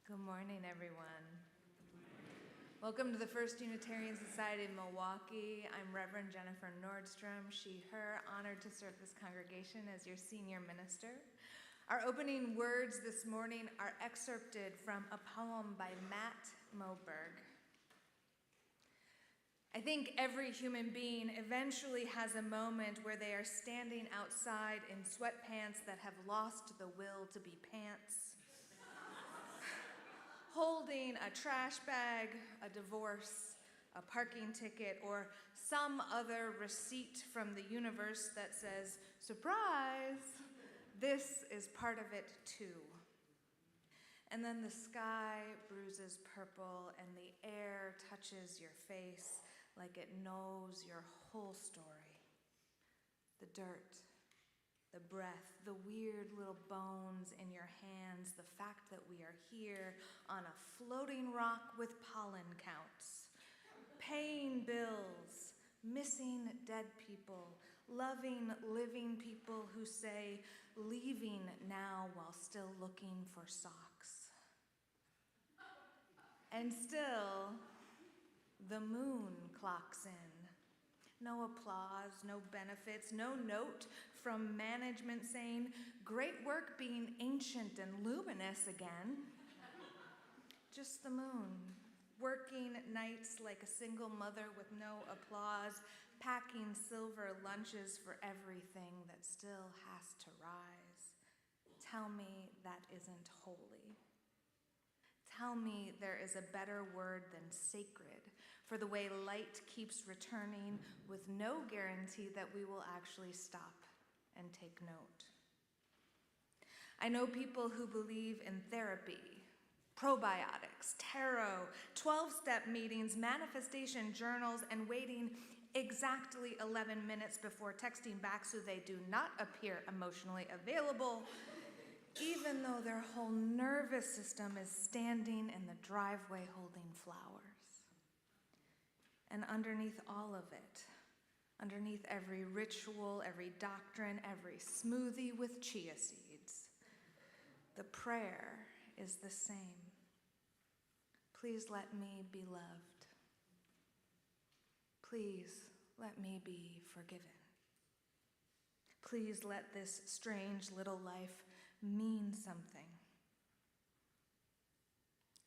Good morning, everyone. Welcome to the First Unitarian Society of Milwaukee. I'm Reverend Jennifer Nordstrom, she, her, honored to serve this congregation as your senior minister. Our opening words this morning are excerpted from a poem by Matt Moberg. I think every human being eventually has a moment where they are standing outside in sweatpants that have lost the will to be pants, holding a trash bag, a divorce, a parking ticket, or some other receipt from the universe that says, surprise, this is part of it too. And then the sky bruises purple and the air touches your face like it knows your whole story. The dirt, the breath, the weird little bones in your hands, the fact that we are here on a floating rock with pollen counts, paying bills, missing dead people, loving living people who say, leaving now while still looking for socks. And still, the moon clocks in. No applause, no benefits, no note from management saying, great work being ancient and luminous again. Just the moon, working nights like a single mother with no applause, packing silver lunches for everything that still has to rise. Tell me that isn't holy. Tell me there is a better word than sacred for the way light keeps returning with no guarantee that we will actually stop and take note. I know people who believe in therapy, probiotics, tarot, 12-step meetings, manifestation journals, and waiting exactly 11 minutes before texting back so they do not appear emotionally available, even though their whole nervous system is standing in the driveway holding flowers. And underneath all of it, underneath every ritual, every doctrine, every smoothie with chia seeds, the prayer is the same. Please let me be loved. Please let me be forgiven. Please let this strange little life mean something.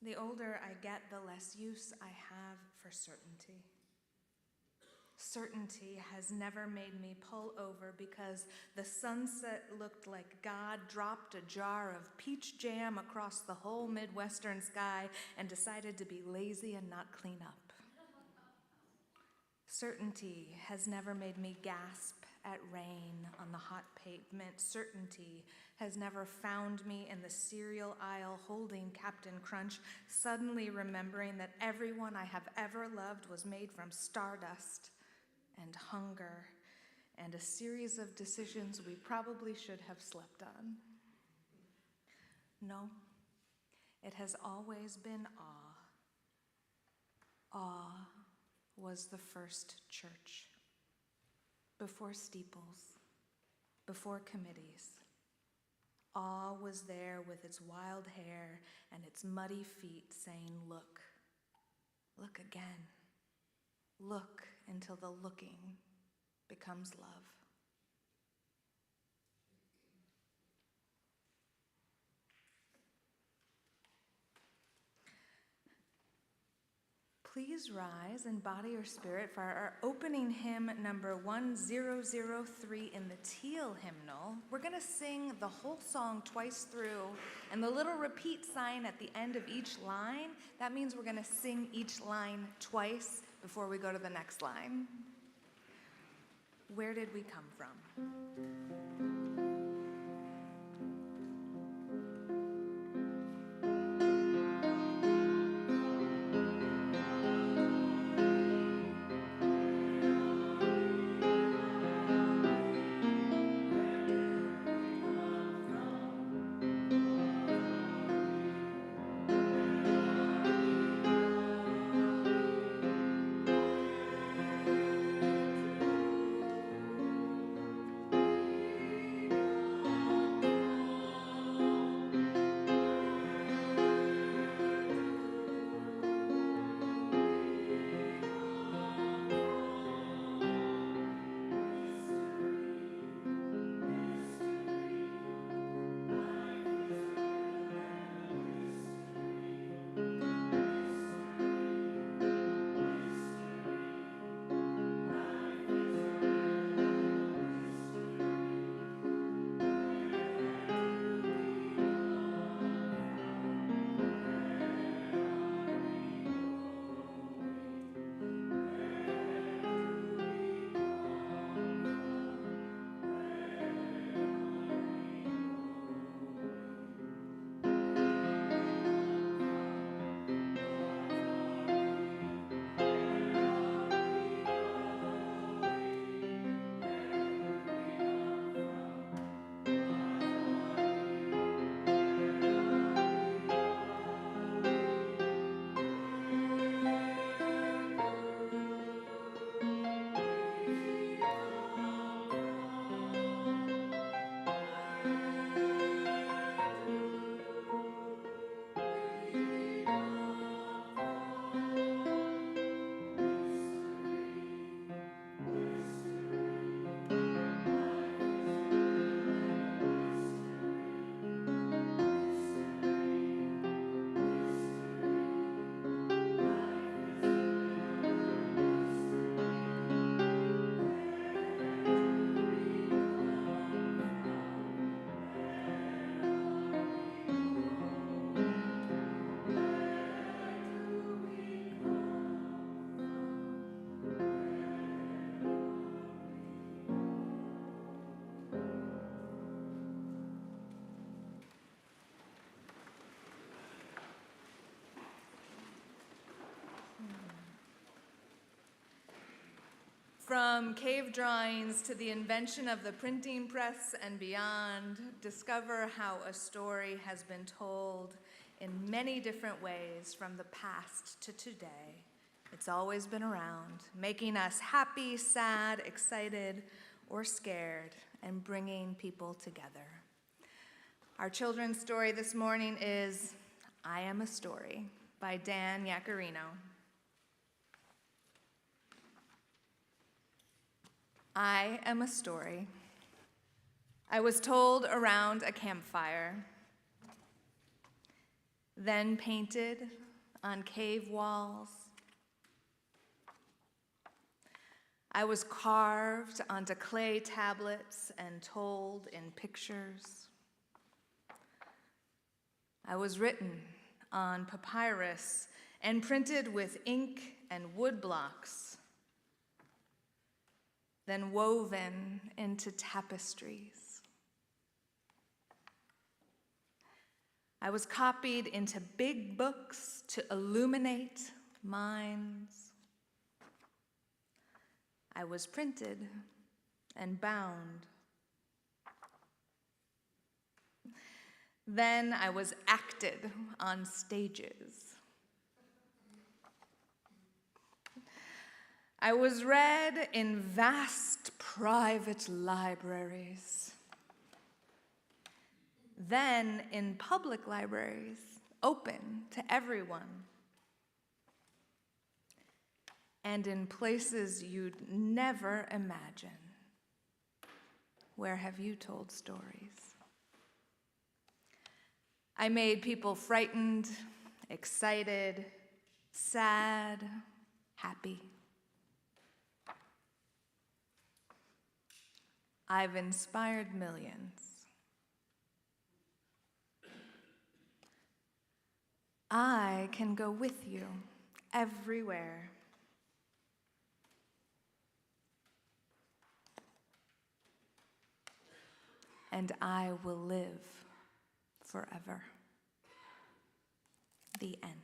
The older I get, the less use I have for certainty. Certainty has never made me pull over because the sunset looked like God dropped a jar of peach jam across the whole Midwestern sky and decided to be lazy and not clean up. Certainty has never made me gasp at rain on the hot pavement. Certainty has never found me in the cereal aisle holding Captain Crunch, suddenly remembering that everyone I have ever loved was made from stardust and hunger and a series of decisions we probably should have slept on. No, it has always been awe. Awe was the first church. Before steeples, before committees. Awe was there with its wild hair and its muddy feet saying, look, look again. Look until the looking becomes love. Please rise in body or spirit for our opening hymn number 1003 in the teal hymnal. We're going to sing the whole song twice through, and the little repeat sign at the end of each line, that means we're going to sing each line twice before we go to the next line. Where did we come from? From cave drawings to the invention of the printing press and beyond, discover how a story has been told in many different ways from the past to today. It's always been around, making us happy, sad, excited, or scared, and bringing people together. Our children's story this morning is I Am a Story by Dan Yaccarino. I am a story. I was told around a campfire, then painted on cave walls. I was carved onto clay tablets and told in pictures. I was written on papyrus and printed with ink and wood blocks, then woven into tapestries. I was copied into big books to illuminate minds. I was printed and bound. Then I was acted on stages. I was read in vast private libraries, then in public libraries, open to everyone, and in places you'd never imagine. Where have you told stories? I made people frightened, excited, sad, happy. I've inspired millions. I can go with you everywhere. And I will live forever. The end.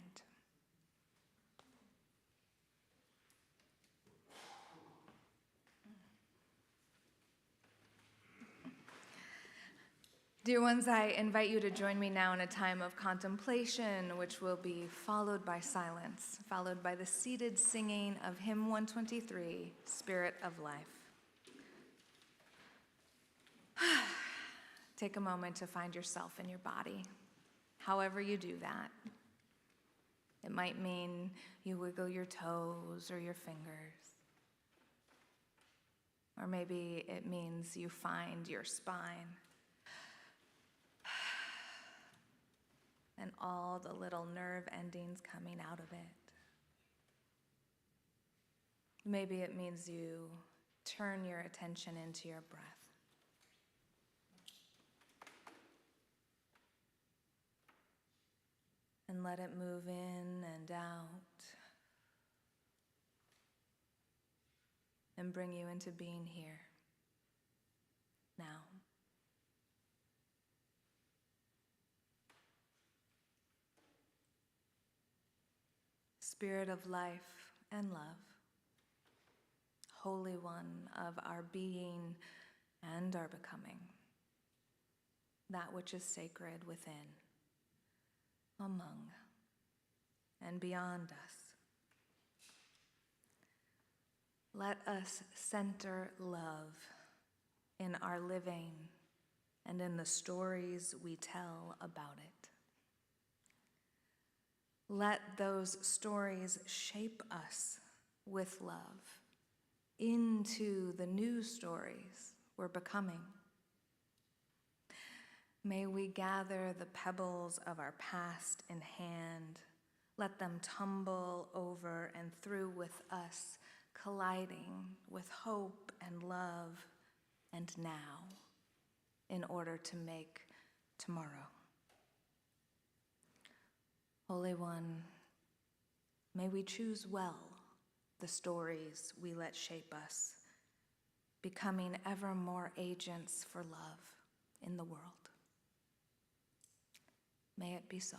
Dear ones, I invite you to join me now in a time of contemplation, which will be followed by silence, followed by the seated singing of hymn 123, Spirit of Life. Take a moment to find yourself in your body, however you do that. It might mean you wiggle your toes or your fingers. Or maybe it means you find your spine and all the little nerve endings coming out of it. Maybe it means you turn your attention into your breath. And let it move in and out and bring you into being here, now. Spirit of life and love, Holy One of our being and our becoming, that which is sacred within, among, and beyond us. Let us center love in our living and in the stories we tell about it. Let those stories shape us with love into the new stories we're becoming. May we gather the pebbles of our past in hand, let them tumble over and through with us, colliding with hope and love and now, in order to make tomorrow. Holy One, may we choose well the stories we let shape us, becoming ever more agents for love in the world. May it be so.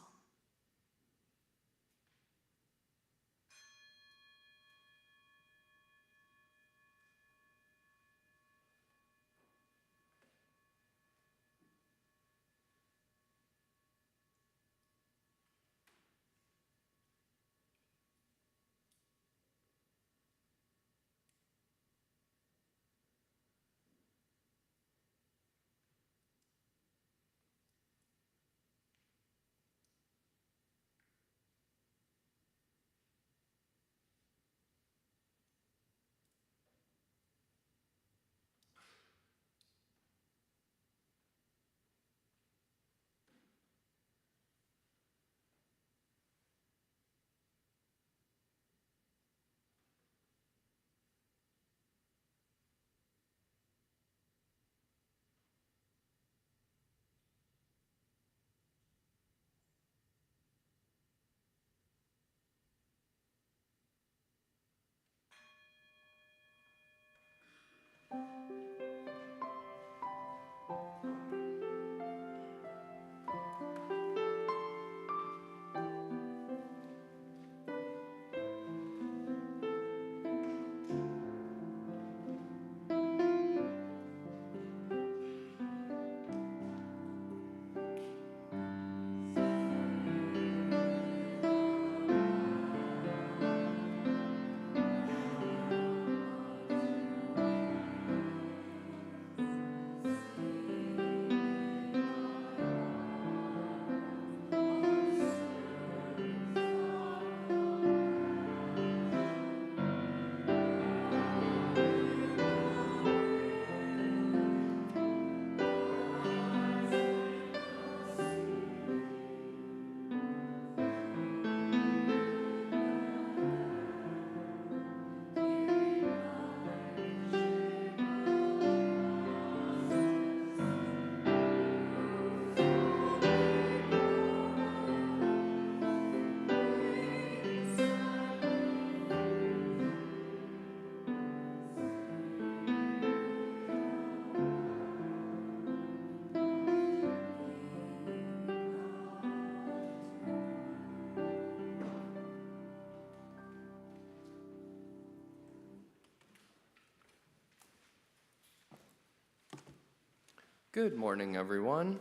Good morning, everyone.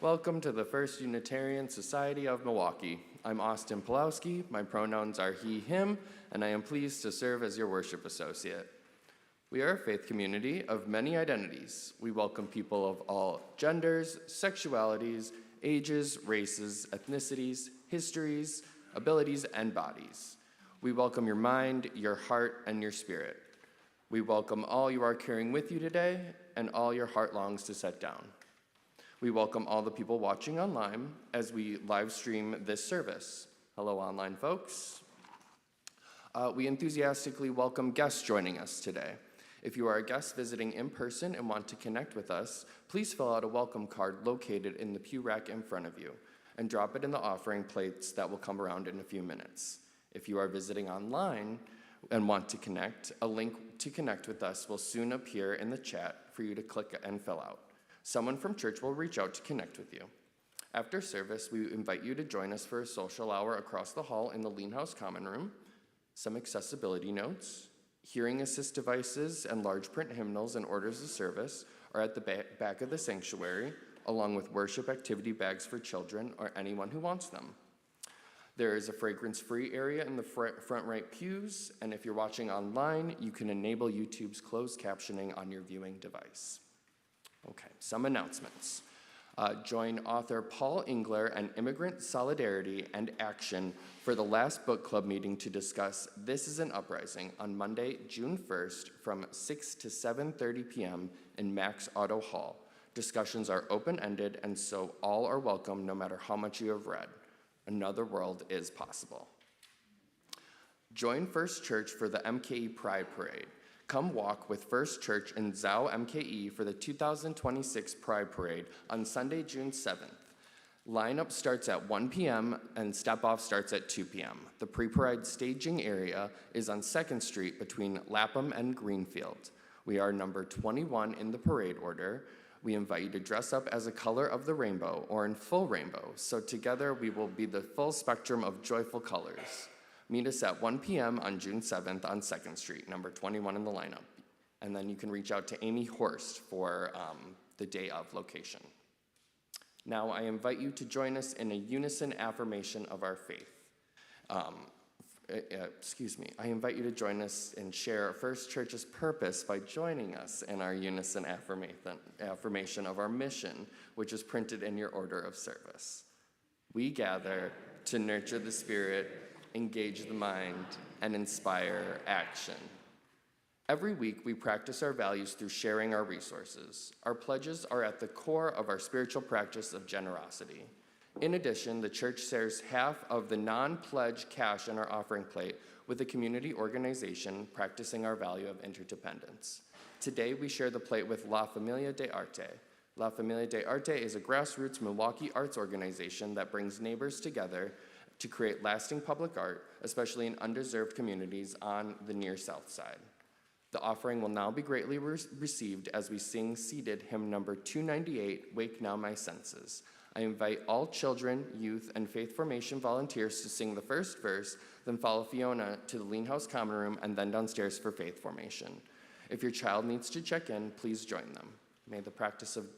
Welcome to the First Unitarian Society of Milwaukee. I'm Austin Pulowski, my pronouns are he, him, and I am pleased to serve as your worship associate. We are a faith community of many identities. We welcome people of all genders, sexualities, ages, races, ethnicities, histories, abilities, and bodies. We welcome your mind, your heart, and your spirit. We welcome all you are carrying with you today and all your heart longs to set down. We welcome all the people watching online as we live stream this service. Hello, online folks. We enthusiastically welcome guests joining us today. If you are a guest visiting in person and want to connect with us, please fill out a welcome card located in the pew rack in front of you and drop it in the offering plates that will come around in a few minutes. If you are visiting online and want to connect, a link to connect with us will soon appear in the chat for you to click and fill out. Someone from church will reach out to connect with you. After service, we invite you to join us for a social hour across the hall in the Lean House Common Room, some accessibility notes, hearing assist devices, and large print hymnals and orders of service are at the back of the sanctuary, along with worship activity bags for children or anyone who wants them. There is a fragrance-free area in the front right pews, and if you're watching online, you can enable YouTube's closed captioning on your viewing device. Okay, some announcements. Join author Paul Engler and Immigrant Solidarity and Action for the last book club meeting to discuss This is an Uprising on Monday, June 1st from 6 to 7:30 p.m. in Max Auto Hall. Discussions are open-ended, and so all are welcome no matter how much you have read. Another world is possible. Join First Church for the MKE Pride Parade. Come walk with First Church in Zhao MKE for the 2026 Pride Parade on Sunday, June 7th. Lineup starts at 1 p.m. and step-off starts at 2 p.m. The pre-parade staging area is on 2nd Street between Lapham and Greenfield. We are number 21 in the parade order. We invite you to dress up as a color of the rainbow or in full rainbow, so together we will be the full spectrum of joyful colors. Meet us at 1 p.m. on June 7th on 2nd Street, number 21 in the lineup. And then you can reach out to Amy Horst for the day of location. Now I invite you to join us in a unison affirmation of our faith. I invite you to join us and share First Church's purpose by joining us in our unison affirmation of our mission, which is printed in your order of service. We gather to nurture the spirit, engage the mind, and inspire action. Every week, we practice our values through sharing our resources. Our pledges are at the core of our spiritual practice of generosity. In addition, the church shares half of the non-pledge cash in our offering plate with a community organization practicing our value of interdependence. Today, we share the plate with La Familia de Arte. La Familia de Arte is a grassroots Milwaukee arts organization that brings neighbors together to create lasting public art, especially in undeserved communities on the near South Side. The offering will now be greatly received as we sing seated hymn number 298, Wake Now My Senses. I invite all children, youth, and faith formation volunteers to sing the first verse, then follow Fiona to the Lean House Common Room and then downstairs for faith formation. If your child needs to check in, please join them. May the practice of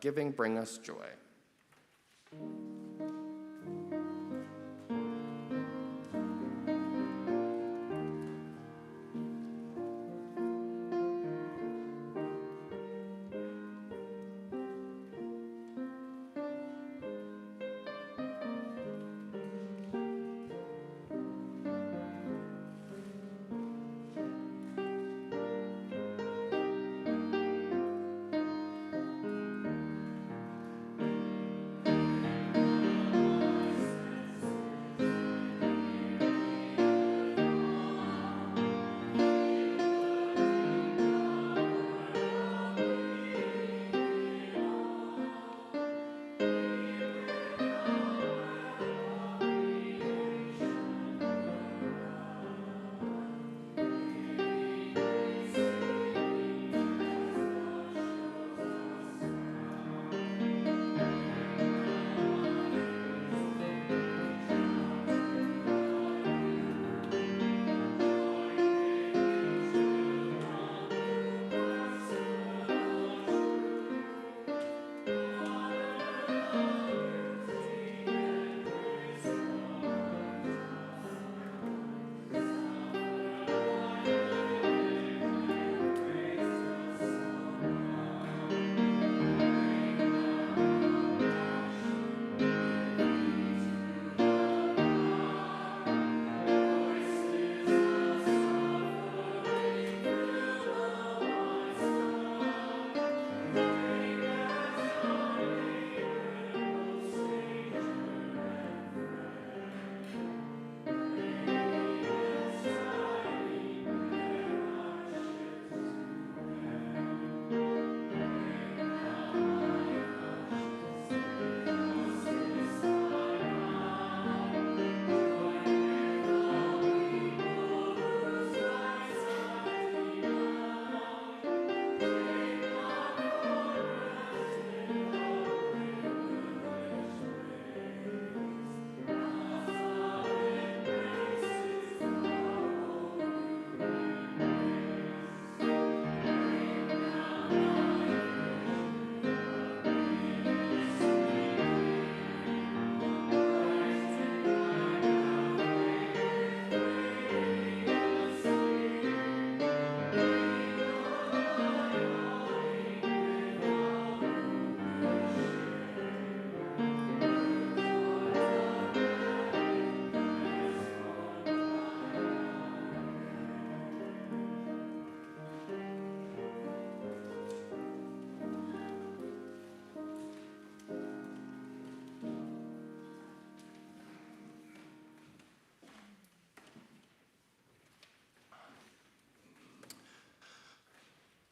giving bring us joy.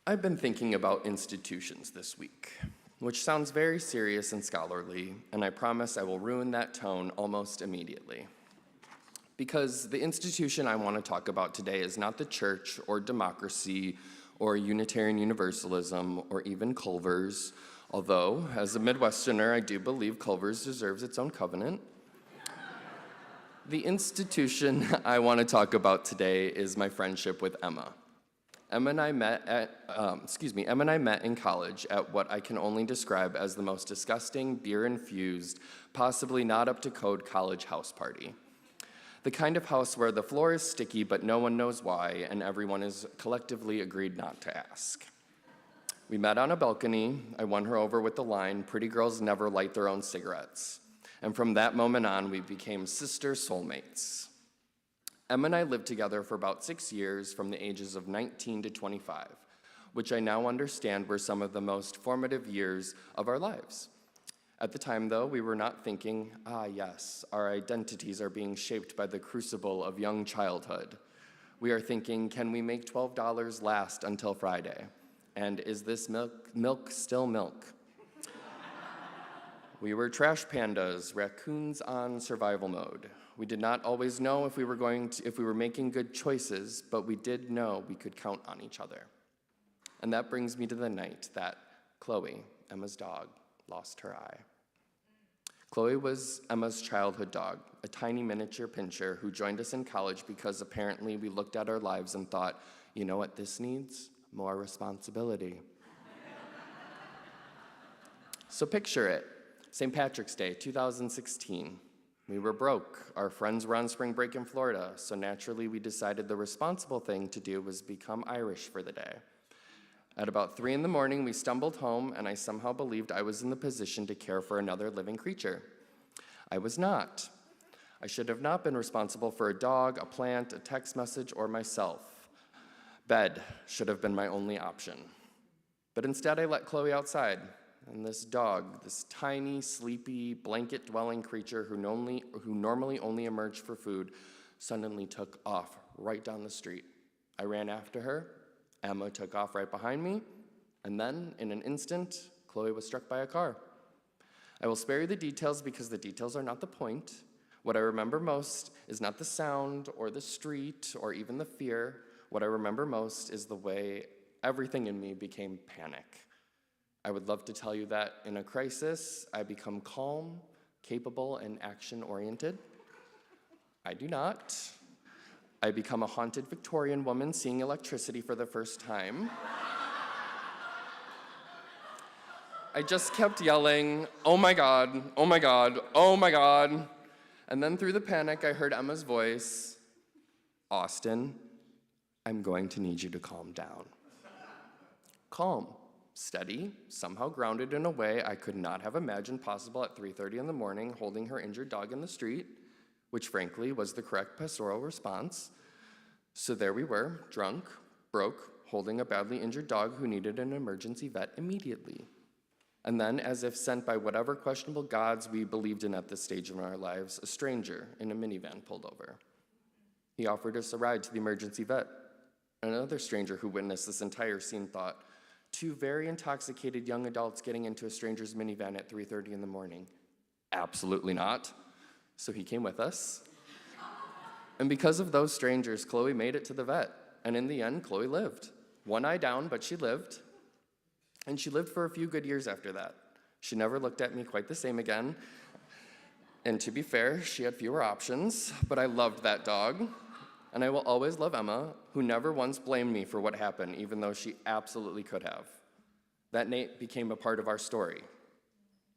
I've been thinking about institutions this week, which sounds very serious and scholarly, and I promise I will ruin that tone almost immediately. Because the institution I want to talk about today is not the church or democracy or Unitarian Universalism or even Culver's, although as a Midwesterner, I do believe Culver's deserves its own covenant. The institution I want to talk about today is my friendship with Emma. Emma and I met in college at what I can only describe as the most disgusting, beer-infused, possibly not up to code college house party. The kind of house where the floor is sticky but no one knows why and everyone is collectively agreed not to ask. We met on a balcony. I won her over with the line, "Pretty girls never light their own cigarettes." And from that moment on, we became sister soulmates. Emma and I lived together for about 6 years from the ages of 19 to 25, which I now understand were some of the most formative years of our lives. At the time, though, we were not thinking, yes, our identities are being shaped by the crucible of young childhood. We are thinking, can we make $12 last until Friday? And is this milk still milk? We were trash pandas, raccoons on survival mode. We did not always know if we were making good choices, but we did know we could count on each other. And that brings me to the night that Chloe, Emma's dog, lost her eye. Chloe was Emma's childhood dog, a tiny miniature pinscher who joined us in college because apparently we looked at our lives and thought, you know what this needs? More responsibility. So picture it. St. Patrick's Day, 2016. We were broke. Our friends were on spring break in Florida, so naturally we decided the responsible thing to do was become Irish for the day. At about 3 in the morning, we stumbled home, and I somehow believed I was in the position to care for another living creature. I was not. I should have not been responsible for a dog, a plant, a text message, or myself. Bed should have been my only option. But instead, I let Chloe outside. And this dog, this tiny, sleepy, blanket-dwelling creature who normally only emerged for food, suddenly took off right down the street. I ran after her. Emma took off right behind me. And then, in an instant, Chloe was struck by a car. I will spare you the details because the details are not the point. What I remember most is not the sound or the street or even the fear. What I remember most is the way everything in me became panic. I would love to tell you that in a crisis, I become calm, capable, and action-oriented. I do not. I become a haunted Victorian woman seeing electricity for the first time. I just kept yelling, "Oh my God, oh my God, oh my God." And then through the panic, I heard Emma's voice, "Austin, I'm going to need you to calm down." Calm. Steady, somehow grounded in a way I could not have imagined possible at 3:30 in the morning, holding her injured dog in the street, which frankly was the correct pastoral response. So there we were, drunk, broke, holding a badly injured dog who needed an emergency vet immediately. And then, as if sent by whatever questionable gods we believed in at this stage of our lives, a stranger in a minivan pulled over. He offered us a ride to the emergency vet. Another stranger who witnessed this entire scene thought, 2 very intoxicated young adults getting into a stranger's minivan at 3:30 in the morning. Absolutely not. So he came with us. And because of those strangers, Chloe made it to the vet. And in the end, Chloe lived. One eye down, but she lived. And she lived for a few good years after that. She never looked at me quite the same again. And to be fair, she had fewer options, but I loved that dog. And I will always love Emma, who never once blamed me for what happened, even though she absolutely could have. That night became a part of our story.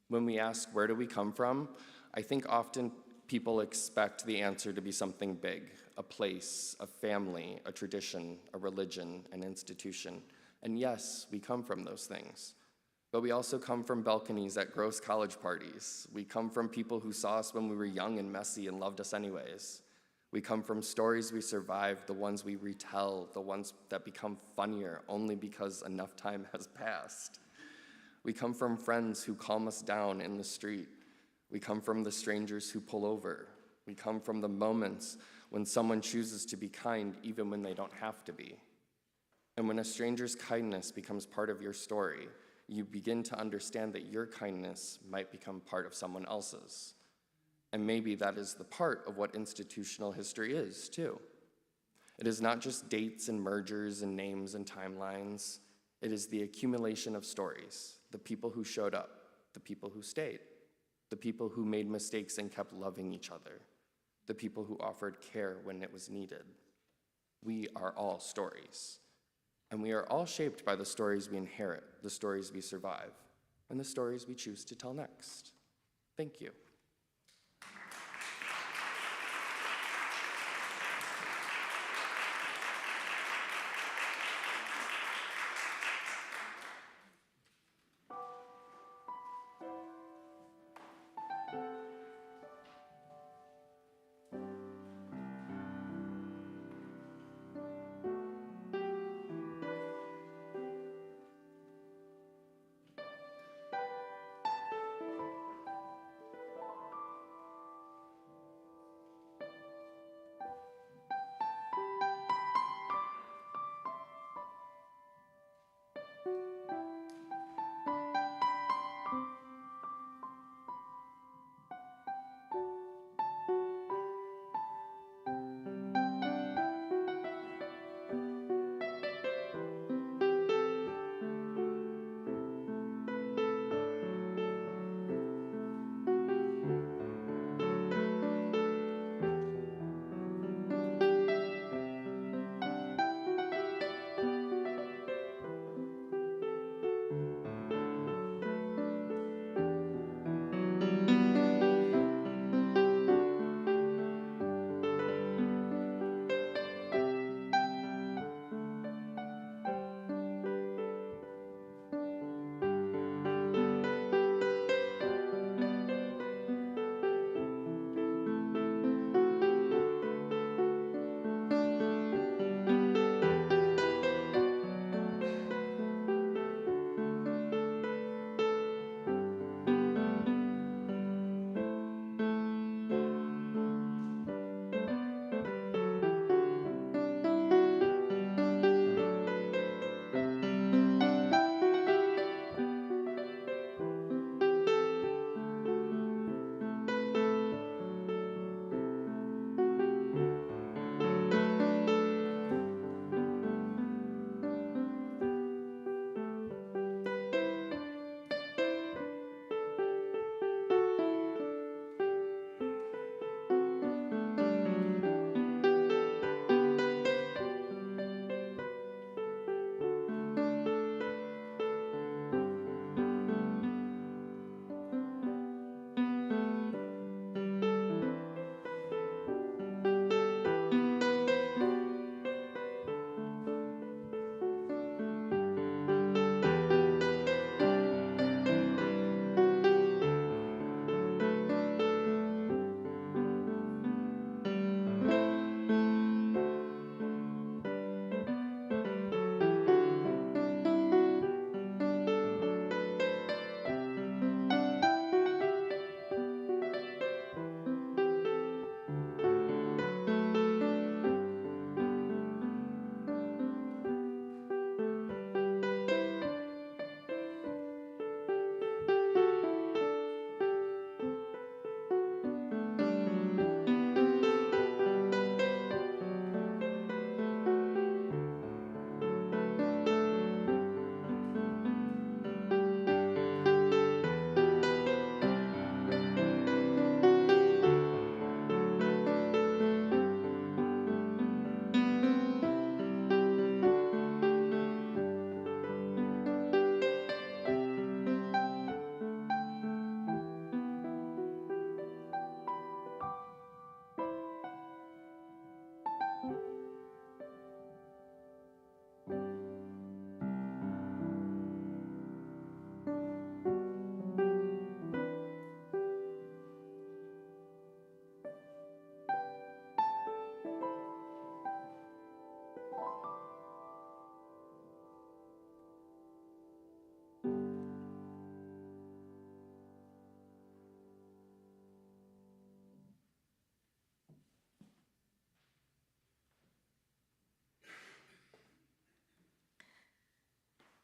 When we ask, where do we come from, I think often people expect the answer to be something big, a place, a family, a tradition, a religion, an institution. And yes, we come from those things. But we also come from balconies at gross college parties. We come from people who saw us when we were young and messy and loved us anyways. We come from stories we survived, the ones we retell, the ones that become funnier only because enough time has passed. We come from friends who calm us down in the street. We come from the strangers who pull over. We come from the moments when someone chooses to be kind even when they don't have to be. And when a stranger's kindness becomes part of your story, you begin to understand that your kindness might become part of someone else's. And maybe that is the part of what institutional history is, too. It is not just dates and mergers and names and timelines. It is the accumulation of stories, the people who showed up, the people who stayed, the people who made mistakes and kept loving each other, the people who offered care when it was needed. We are all stories. And we are all shaped by the stories we inherit, the stories we survive, and the stories we choose to tell next. Thank you.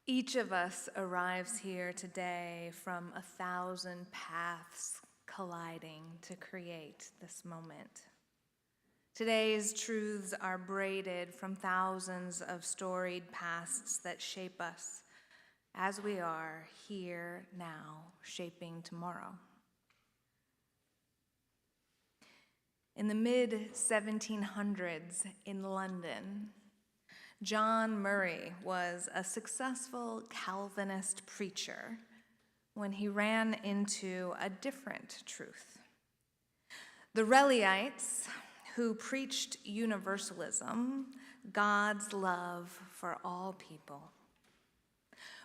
Each of us arrives here today from 1,000 paths colliding to create this moment. Today's truths are braided from thousands of storied pasts that shape us as we are here now, shaping tomorrow. In the mid-1700s in London, John Murray was a successful Calvinist preacher when he ran into a different truth. The Relaites, who preached universalism, God's love for all people.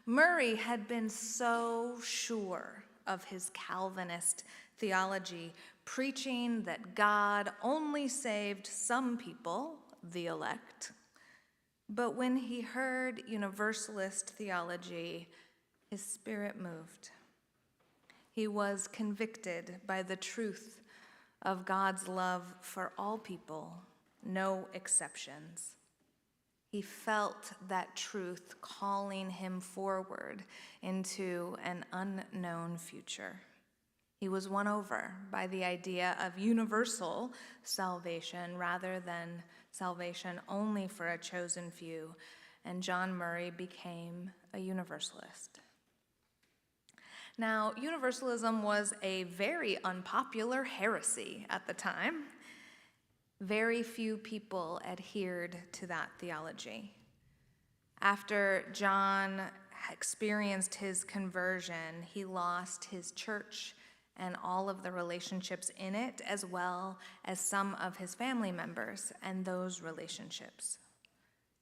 Murray had been so sure of his Calvinist theology, preaching that God only saved some people, the elect. But when he heard universalist theology, his spirit moved. He was convicted by the truth of God's love for all people, no exceptions. He felt that truth calling him forward into an unknown future. He was won over by the idea of universal salvation rather than salvation only for a chosen few, and John Murray became a universalist. Now, universalism was a very unpopular heresy at the time. Very few people adhered to that theology. After John experienced his conversion, he lost his church and all of the relationships in it, as well as some of his family members and those relationships.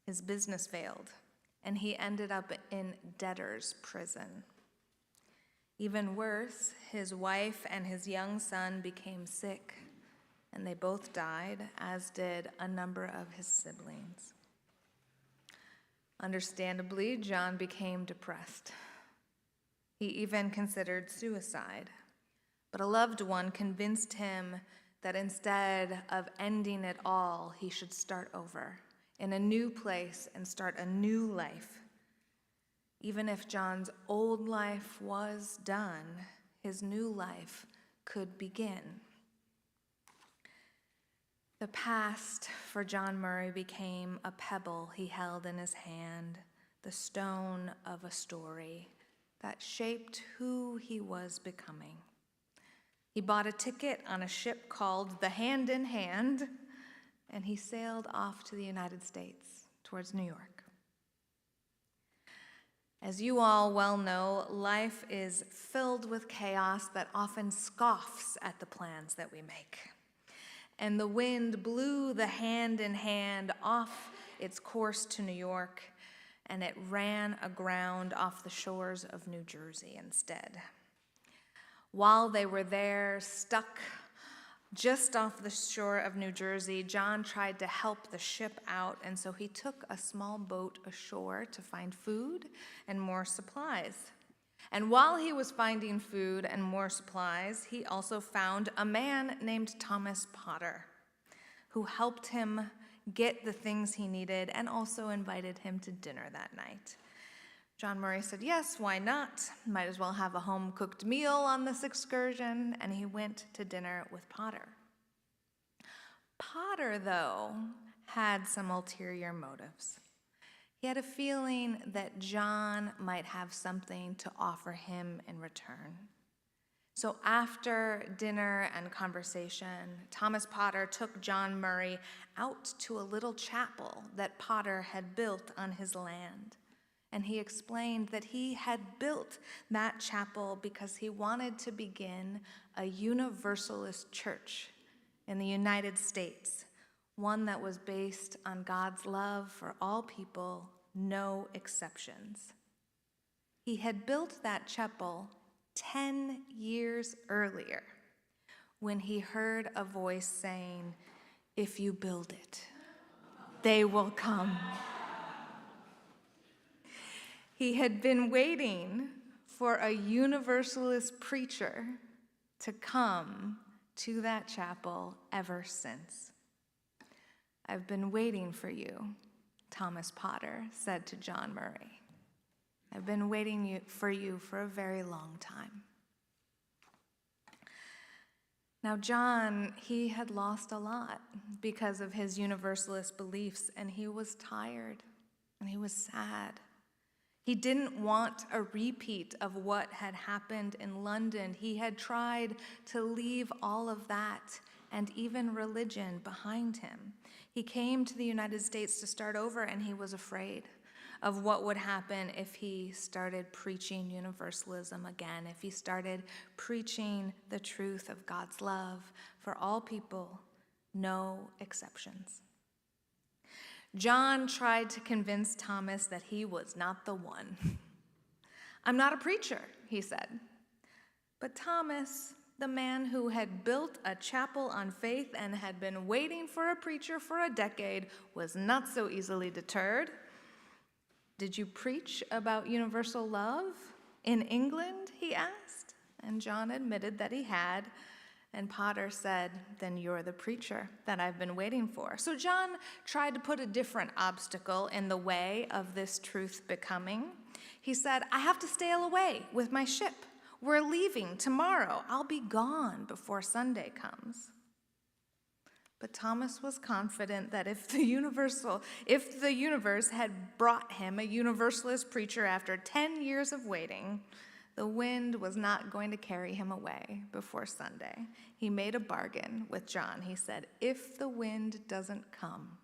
His business failed, and he ended up in debtor's prison. Even worse, his wife and his young son became sick, and they both died, as did a number of his siblings. Understandably, John became depressed. He even considered suicide. But a loved one convinced him that instead of ending it all, he should start over in a new place and start a new life. Even if John's old life was done, his new life could begin. The past for John Murray became a pebble he held in his hand, the stone of a story that shaped who he was becoming. He bought a ticket on a ship called the Hand in Hand, and he sailed off to the United States towards New York. As you all well know, life is filled with chaos that often scoffs at the plans that we make. And the wind blew the Hand in Hand off its course to New York, and it ran aground off the shores of New Jersey instead. While they were there, stuck just off the shore of New Jersey, John tried to help the ship out, and so he took a small boat ashore to find food and more supplies. And while he was finding food and more supplies, he also found a man named Thomas Potter, who helped him get the things he needed and also invited him to dinner that night. John Murray said, yes, why not? Might as well have a home-cooked meal on this excursion, and he went to dinner with Potter. Potter, though, had some ulterior motives. He had a feeling that John might have something to offer him in return. So after dinner and conversation, Thomas Potter took John Murray out to a little chapel that Potter had built on his land. And he explained that he had built that chapel because he wanted to begin a Universalist church in the United States, one that was based on God's love for all people, no exceptions. He had built that chapel 10 years earlier when he heard a voice saying, "If you build it, they will come." He had been waiting for a Universalist preacher to come to that chapel ever since. "I've been waiting for you," Thomas Potter said to John Murray. I've been waiting for you for a very long time. Now, John, he had lost a lot because of his Universalist beliefs, and he was tired, and he was sad. He didn't want a repeat of what had happened in London. He had tried to leave all of that and even religion behind him. He came to the United States to start over, and he was afraid of what would happen if he started preaching universalism again, if he started preaching the truth of God's love for all people, no exceptions. John tried to convince Thomas that he was not the one. "I'm not a preacher," he said. But Thomas, the man who had built a chapel on faith and had been waiting for a preacher for a decade, was not so easily deterred. "Did you preach about universal love in England?" he asked. And John admitted that he had. And Potter said, "Then you're the preacher that I've been waiting for." So John tried to put a different obstacle in the way of this truth becoming. He said, "I have to sail away with my ship. We're leaving tomorrow. I'll be gone before Sunday comes." But Thomas was confident that if the universe had brought him a Universalist preacher after 10 years of waiting, the wind was not going to carry him away before Sunday. He made a bargain with John. He said, "If the wind doesn't come,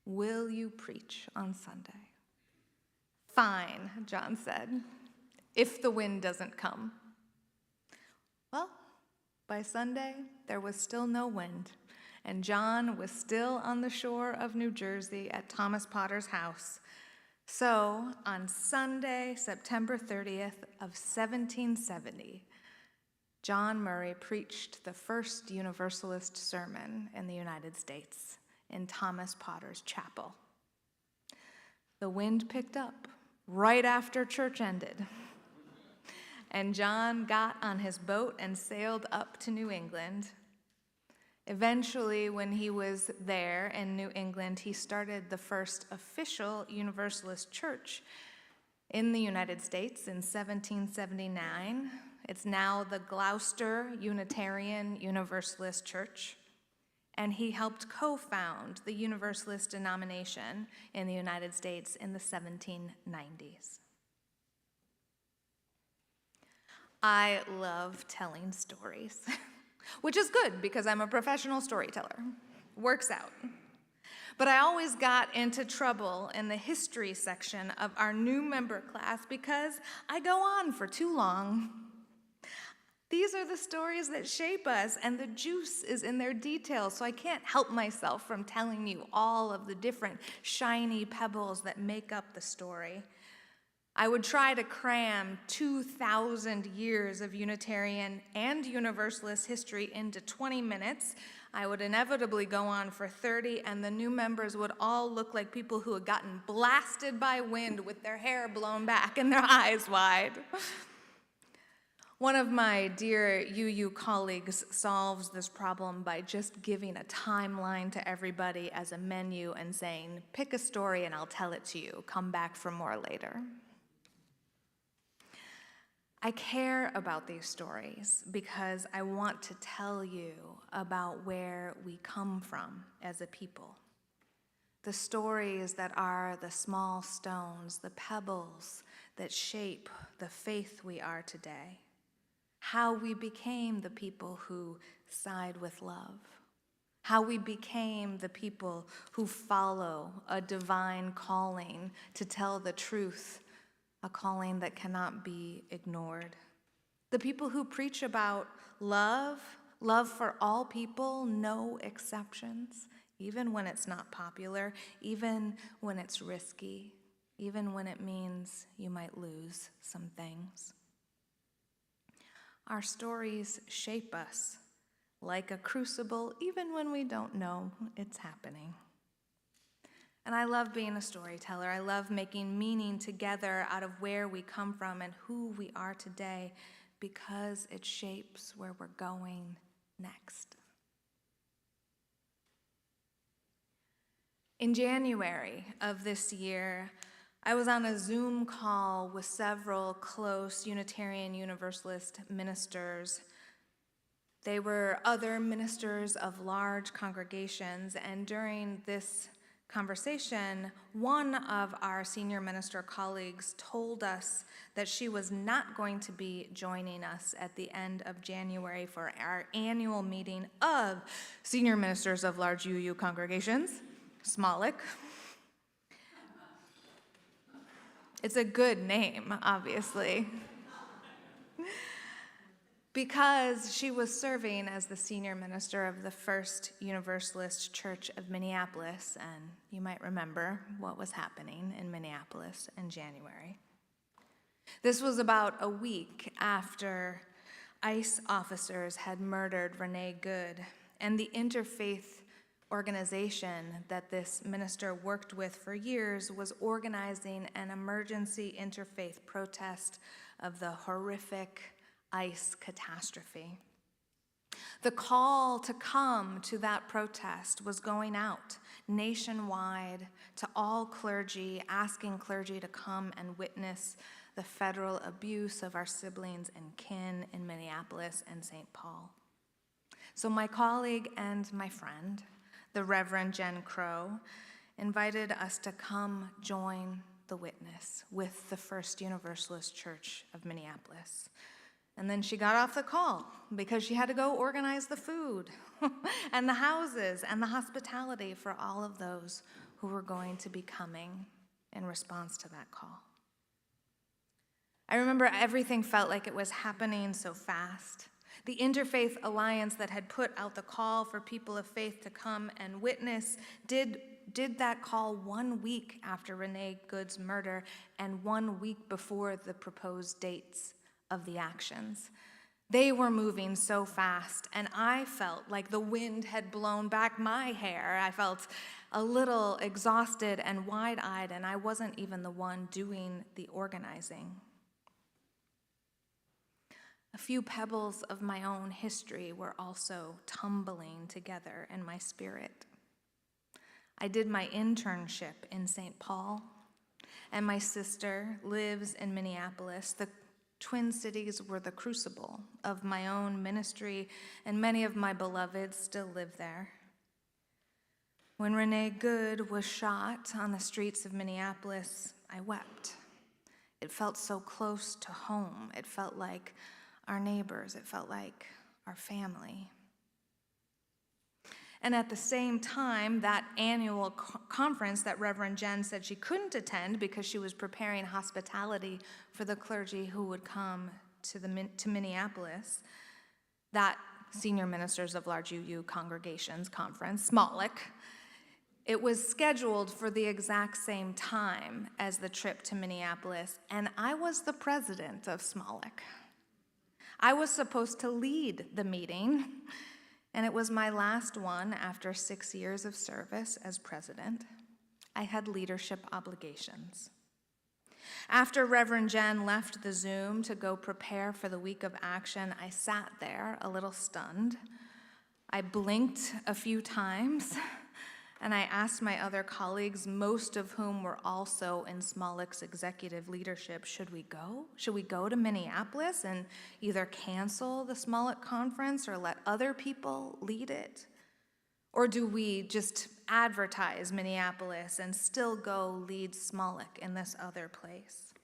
will you preach on Sunday?" "Fine," John said, "if the wind doesn't come." Well, by Sunday, there was still no wind, and John was still on the shore of New Jersey at Thomas Potter's house. So, on Sunday, September 30th of 1770, John Murray preached the first Universalist sermon in the United States in Thomas Potter's chapel. The wind picked up right after church ended, and John got on his boat and sailed up to New England. Eventually, when he was there in New England, he started the first official Universalist church in the United States in 1779. It's now the Gloucester Unitarian Universalist Church, and he helped co-found the Universalist denomination in the United States in the 1790s. I love telling stories. Which is good because I'm a professional storyteller. Works out. But I always got into trouble in the history section of our new member class because I go on for too long. These are the stories that shape us, and the juice is in their details, so I can't help myself from telling you all of the different shiny pebbles that make up the story. I would try to cram 2,000 years of Unitarian and Universalist history into 20 minutes. I would inevitably go on for 30, and the new members would all look like people who had gotten blasted by wind with their hair blown back and their eyes wide. One of my dear UU colleagues solves this problem by just giving a timeline to everybody as a menu and saying, "Pick a story and I'll tell it to you. Come back for more later." I care about these stories because I want to tell you about where we come from as a people. The stories that are the small stones, the pebbles that shape the faith we are today. How we became the people who side with love. How we became the people who follow a divine calling to tell the truth, a calling that cannot be ignored. The people who preach about love for all people, no exceptions, even when it's not popular, even when it's risky, even when it means you might lose some things. Our stories shape us like a crucible, even when we don't know it's happening. And I love being a storyteller. I love making meaning together out of where we come from and who we are today because it shapes where we're going next. In January of this year, I was on a Zoom call with several close Unitarian Universalist ministers. They were other ministers of large congregations, and during this conversation, one of our senior minister colleagues told us that she was not going to be joining us at the end of January for our annual meeting of senior ministers of large UU congregations, SMALIC. It's a good name, obviously, because she was serving as the senior minister of the First Universalist Church of Minneapolis, and you might remember what was happening in Minneapolis in January. This was about a week after ICE officers had murdered Renee Good, and the interfaith organization that this minister worked with for years was organizing an emergency interfaith protest of the horrific ICE catastrophe. The call to come to that protest was going out nationwide to all clergy, asking clergy to come and witness the federal abuse of our siblings and kin in Minneapolis and St. Paul. So my colleague and my friend, the Reverend Jen Crow, invited us to come join the witness with the First Universalist Church of Minneapolis. And then she got off the call because she had to go organize the food and the houses and the hospitality for all of those who were going to be coming in response to that call. I remember everything felt like it was happening so fast. The Interfaith Alliance that had put out the call for people of faith to come and witness did that call 1 week after Renee Good's murder and 1 week before the proposed dates of the actions. They were moving so fast, and I felt like the wind had blown back my hair. I felt a little exhausted and wide-eyed, and I wasn't even the one doing the organizing. A few pebbles of my own history were also tumbling together in my spirit. I did my internship in St. Paul, and my sister lives in Minneapolis. The Twin Cities were the crucible of my own ministry, and many of my beloveds still live there. When Renee Good was shot on the streets of Minneapolis, I wept. It felt so close to home. It felt like our neighbors. It felt like our family. And at the same time, that annual conference that Reverend Jen said she couldn't attend because she was preparing hospitality for the clergy who would come to Minneapolis, that Senior Ministers of Large UU Congregations Conference, SMALIC, it was scheduled for the exact same time as the trip to Minneapolis, and I was the president of SMALIC. I was supposed to lead the meeting, and it was my last one after 6 years of service as president. I had leadership obligations. After Reverend Jen left the Zoom to go prepare for the week of action, I sat there a little stunned. I blinked a few times, and I asked my other colleagues, most of whom were also in SMALIC's executive leadership, should we go? Should we go to Minneapolis and either cancel the SMALIC conference or let other people lead it? Or do we just advertise Minneapolis and still go lead SMALIC in this other place?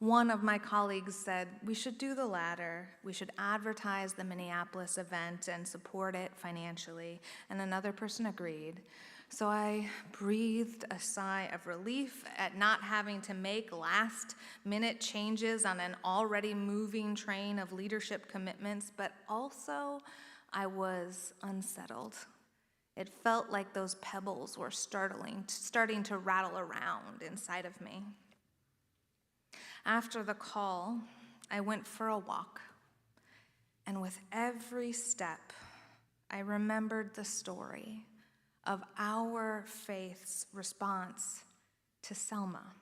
One of my colleagues said we should do the latter. We should advertise the Minneapolis event and support it financially, and another person agreed. So I breathed a sigh of relief at not having to make last-minute changes on an already moving train of leadership commitments, but also I was unsettled. It felt like those pebbles were starting to rattle around inside of me. After the call, I went for a walk, and with every step, I remembered the story of our faith's response to Selma.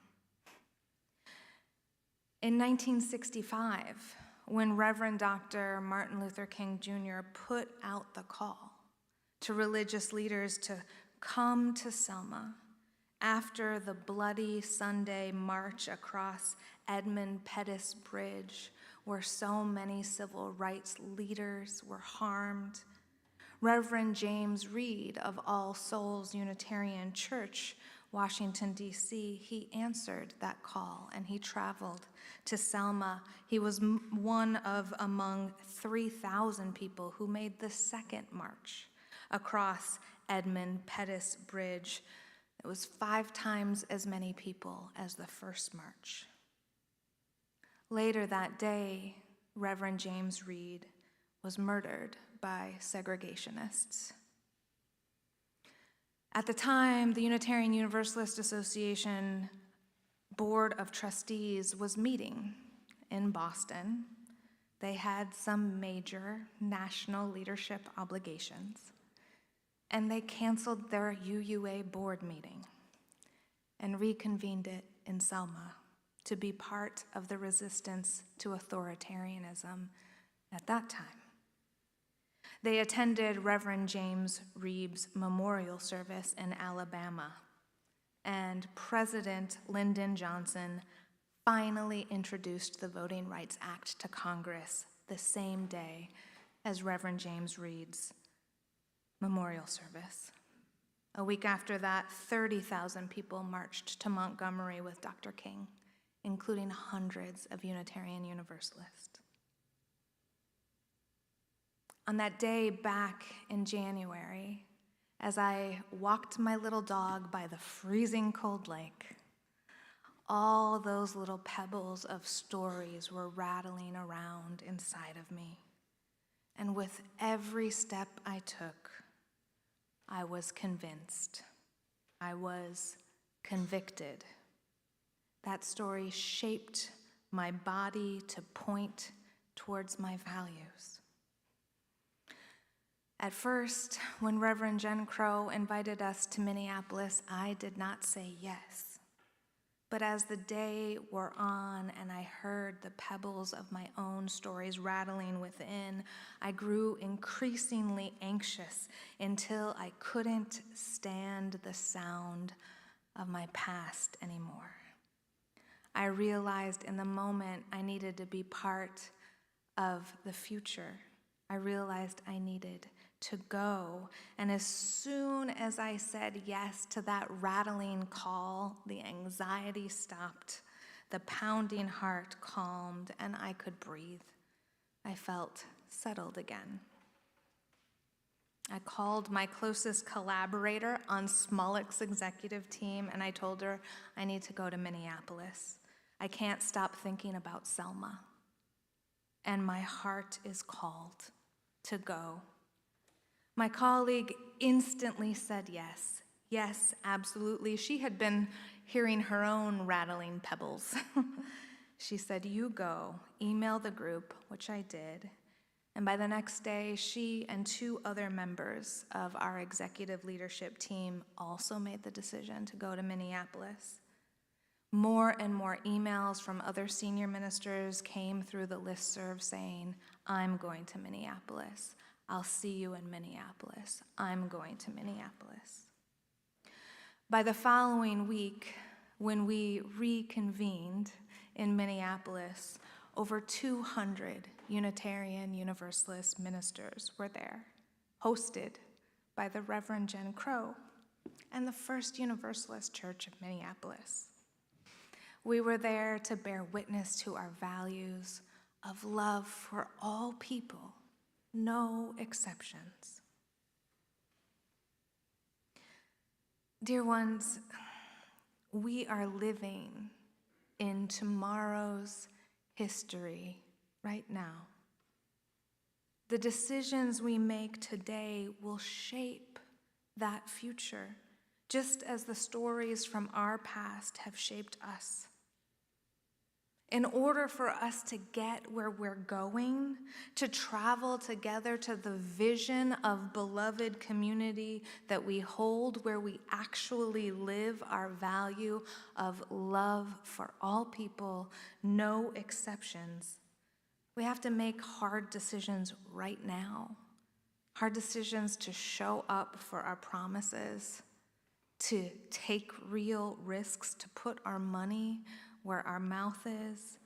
In 1965, when Reverend Dr. Martin Luther King Jr. put out the call to religious leaders to come to Selma after the bloody Sunday march across Edmund Pettus Bridge, where so many civil rights leaders were harmed, Reverend James Reed of All Souls Unitarian Church, Washington, D.C., he answered that call and he traveled to Selma. He was one of among 3,000 people who made the second march across Edmund Pettus Bridge. It was 5 times as many people as the first march. Later that day, Reverend James Reed was murdered by segregationists. At the time, the Unitarian Universalist Association Board of Trustees was meeting in Boston. They had some major national leadership obligations, and they canceled their UUA board meeting and reconvened it in Selma to be part of the resistance to authoritarianism at that time. They attended Reverend James Reed's memorial service in Alabama, and President Lyndon Johnson finally introduced the Voting Rights Act to Congress the same day as Reverend James Reed's memorial service. A week after that, 30,000 people marched to Montgomery with Dr. King, including hundreds of Unitarian Universalists. On that day back in January, as I walked my little dog by the freezing cold lake, all those little pebbles of stories were rattling around inside of me. And with every step I took, I was convinced. I was convicted. That story shaped my body to point towards my values. At first, when Reverend Jen Crow invited us to Minneapolis, I did not say yes. But as the day wore on and I heard the pebbles of my own stories rattling within, I grew increasingly anxious until I couldn't stand the sound of my past anymore. I realized in the moment I needed to be part of the future. I realized I needed to go. And as soon as I said yes to that rattling call, the anxiety stopped, the pounding heart calmed, and I could breathe. I felt settled again. I called my closest collaborator on Smolleck's executive team, and I told her I need to go to Minneapolis. I can't stop thinking about Selma. And my heart is called to go. My colleague instantly said yes. Yes, absolutely. She had been hearing her own rattling pebbles. She said, "You go, email the group," which I did. And by the next day, she and 2 other members of our executive leadership team also made the decision to go to Minneapolis. More and more emails from other senior ministers came through the listserv saying, "I'm going to Minneapolis. I'll see you in Minneapolis. I'm going to Minneapolis." By the following week, when we reconvened in Minneapolis, over 200 Unitarian Universalist ministers were there, hosted by the Reverend Jen Crow and the First Universalist Church of Minneapolis. We were there to bear witness to our values of love for all people, no exceptions. Dear ones, we are living in tomorrow's history right now. The decisions we make today will shape that future, just as the stories from our past have shaped us. In order for us to get where we're going, to travel together to the vision of beloved community that we hold, where we actually live our value of love for all people, no exceptions, we have to make hard decisions right now. Hard decisions to show up for our promises, to take real risks, to put our money where our mouth is,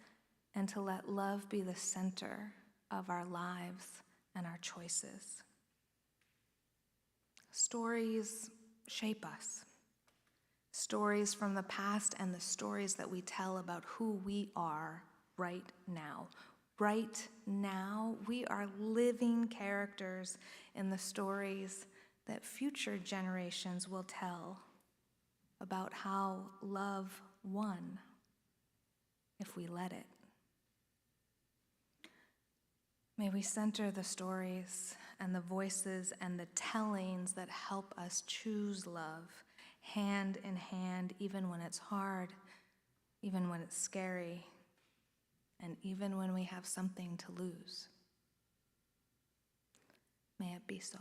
and to let love be the center of our lives and our choices. Stories shape us. Stories from the past and the stories that we tell about who we are right now. Right now, we are living characters in the stories that future generations will tell about how love won if we let it. May we center the stories and the voices and the tellings that help us choose love hand in hand, even when it's hard, even when it's scary, and even when we have something to lose. May it be so.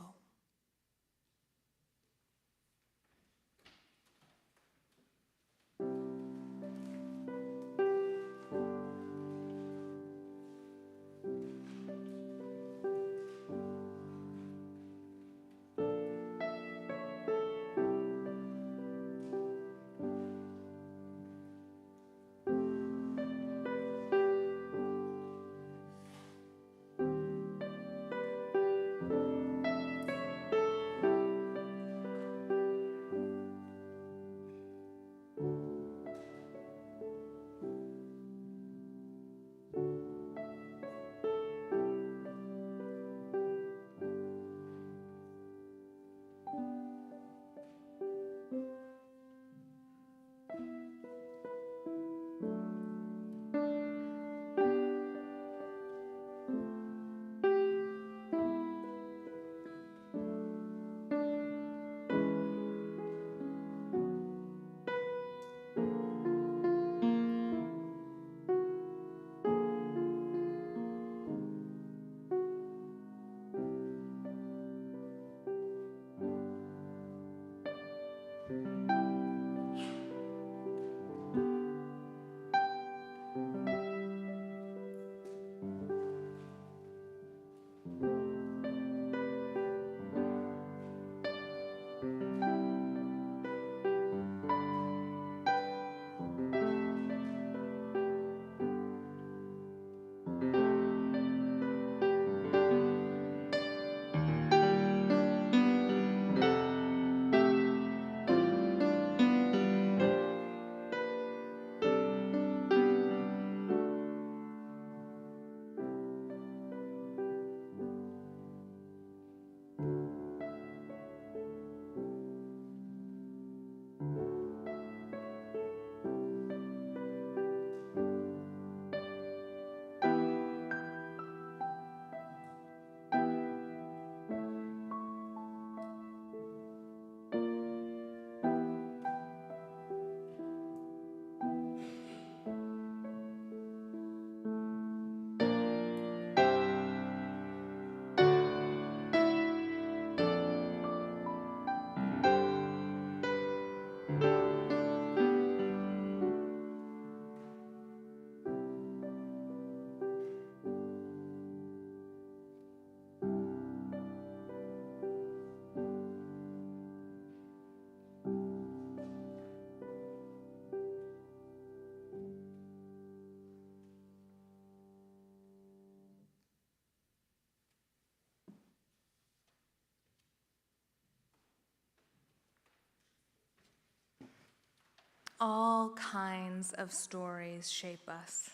All kinds of stories shape us.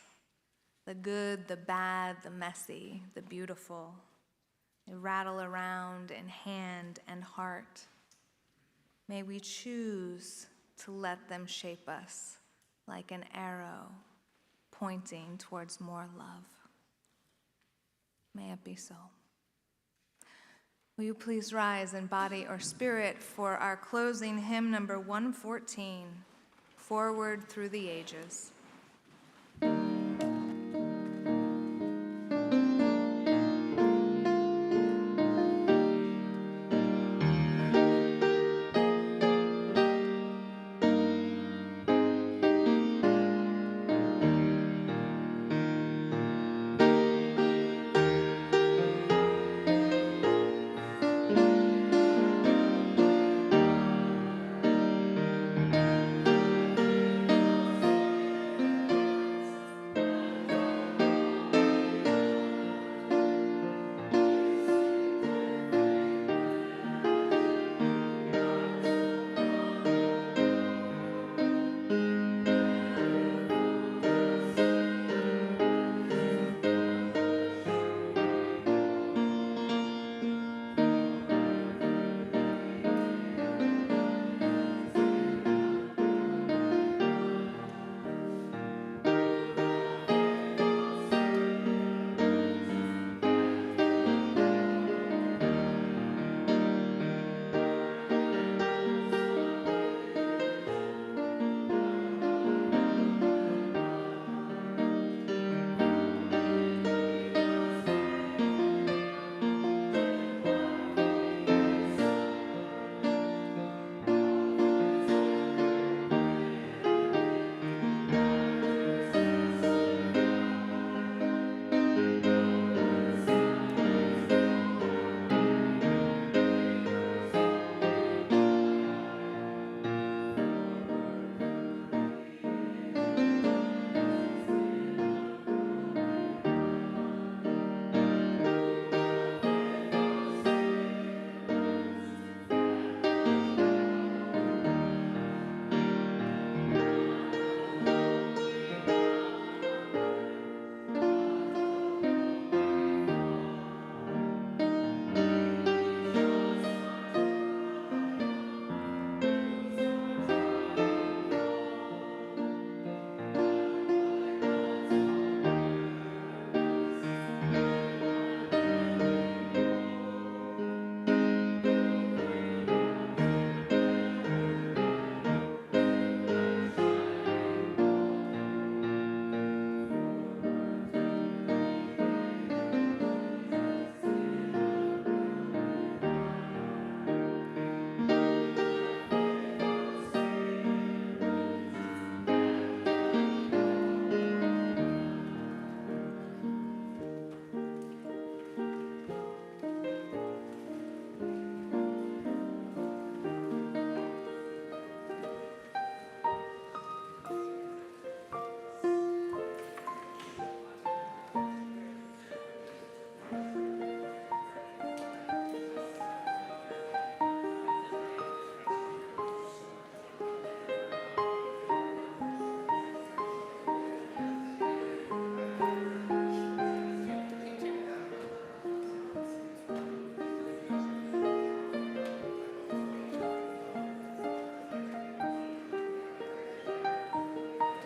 The good, the bad, the messy, the beautiful. They rattle around in hand and heart. May we choose to let them shape us like an arrow pointing towards more love. May it be so. Will you please rise in body or spirit for our closing hymn number 114, Forward Through the Ages.